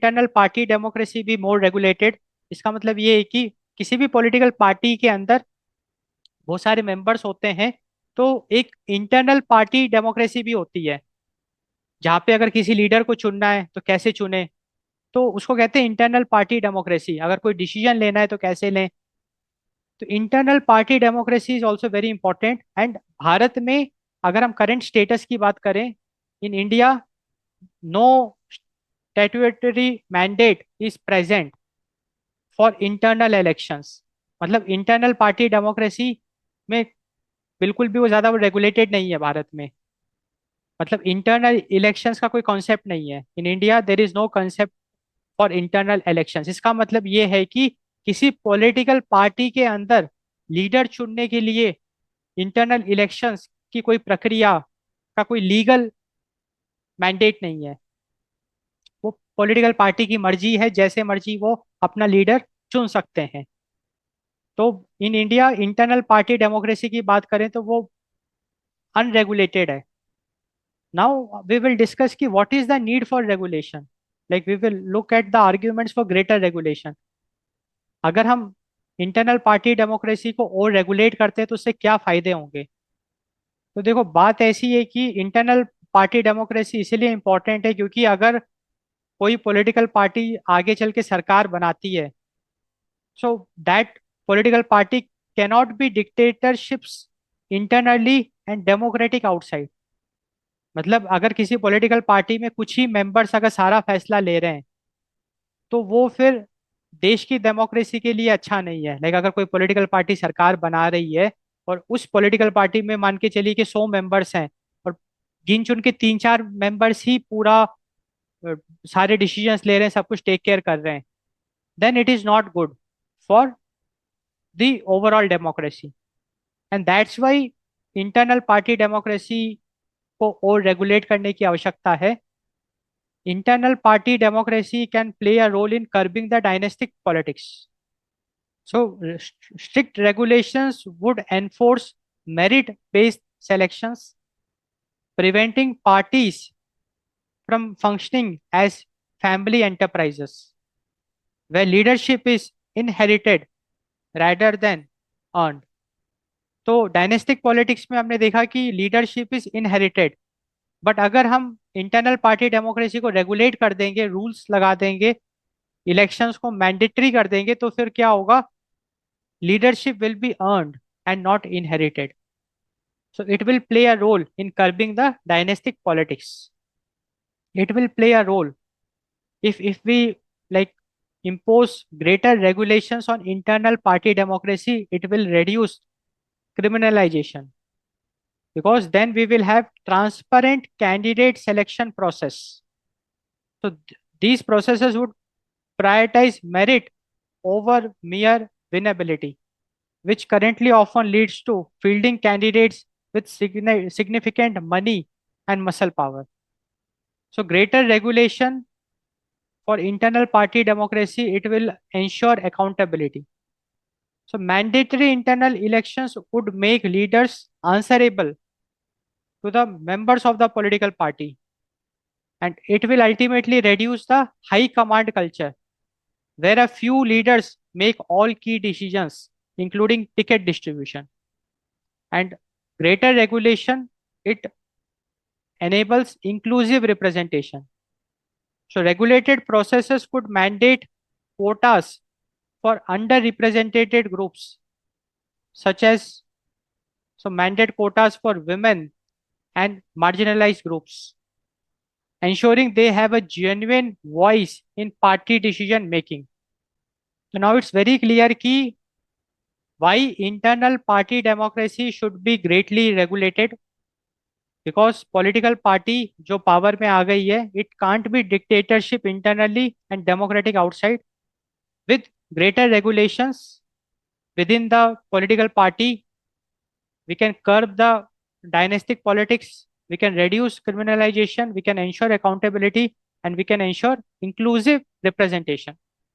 Internal party democracy भी मोर regulated. इसका मतलब ये है कि किसी भी पॉलिटिकल पार्टी के अंदर बहुत सारे मेंबर्स होते हैं, तो एक इंटरनल पार्टी डेमोक्रेसी भी होती है, जहाँ पे अगर किसी लीडर को चुनना है तो कैसे चुने, तो उसको कहते हैं इंटरनल पार्टी डेमोक्रेसी। अगर कोई डिसीजन लेना है तो कैसे लें। तो internal party democracy is also very important. And Bharat में अगर हम करंट स्टेटस की बात करें, in India no statutory mandate is present for internal elections. मतलब इंटरनल पार्टी डेमोक्रेसी में बिल्कुल भी वो ज़्यादा रेगुलेटेड नहीं है भारत में। मतलब इंटरनल इलेक्शंस का कोई कॉन्सेप्ट नहीं है in India. There is no concept for internal elections. इसका मतलब ये है कि किसी पॉलिटिकल पार्टी के अंदर लीडर चुनने के लिए इंटरनल इलेक्शंस की कोई प्रक्रिया का कोई लीगल मैंडेट नहीं है। वो पॉलिटिकल पार्टी की मर्जी है, जैसे मर्जी वो अपना लीडर चुन सकते हैं। तो in India internal party democracy की बात करें तो वो अनरेगुलेटेड है। नाउ वी विल डिस्कस कि what is the need for regulation. Like we will look at the arguments for greater regulation. अगर हम इंटरनल पार्टी डेमोक्रेसी को और रेगुलेट करते हैं तो उससे क्या फायदे होंगे। तो देखो, बात ऐसी है कि इंटरनल पार्टी डेमोक्रेसी इसीलिए इंपॉर्टेंट है क्योंकि अगर कोई पॉलिटिकल पार्टी आगे चल के सरकार बनाती है, so that political party cannot be dictatorships internally and democratic outside. मतलब अगर किसी पॉलिटिकल पार्टी में कुछ ही मेंबर्स अगर सारा फैसला ले रहे हैं, तो वो फिर देश की डेमोक्रेसी के लिए अच्छा नहीं है। लाइक अगर कोई पॉलिटिकल पार्टी सरकार बना रही है और उस पॉलिटिकल पार्टी में मान के चलिए कि 100 मेंबर्स हैं, और गिन चुन के 3-4 मेंबर्स ही पूरा अ, सारे डिसीजंस ले रहे हैं, सब कुछ टेक केयर कर रहे हैं, then it is not good for the overall democracy. And that's why internal party democracy को और रेगुलेट करने की आवश्यकता है। Internal party democracy can play a role in curbing the dynastic politics. So, strict regulations would enforce merit based selections, preventing parties from functioning as family enterprises, where leadership is inherited rather than earned. तो dynastic politics में हमने देखा कि leadership is inherited, but अगर हम internal party democracy को regulate कर देंगे, रूल्स लगा देंगे, इलेक्शंस को मैंडेटरी कर देंगे, तो फिर क्या होगा, leadership will be earned and not inherited. So it will play a role in curbing the dynastic politics. It will play a role if we like impose greater regulations on internal party democracy. It will reduce criminalization, because then we will have transparent candidate selection process. So these processes would prioritize merit over mere winnability, which currently often leads to fielding candidates with significant money and muscle power. So, greater regulation for internal party democracy, it will ensure accountability. So, mandatory internal elections would make leaders answerable to the members of the political party, and it will ultimately reduce the high command culture where a few leaders make all key decisions, including ticket distribution. And greater regulation, it enables inclusive representation. So regulated processes could mandate quotas for underrepresented groups, such as mandate quotas for women and marginalized groups, ensuring they have a genuine voice in party decision making. So now it's very clear ki why internal party democracy should be greatly regulated, because political party जो power में आ गई है, it can't be dictatorship internally and democratic outside. With greater regulations within the political party, we can curb the dynastic politics, we can reduce criminalization, we can ensure accountability, and we can ensure inclusive representation.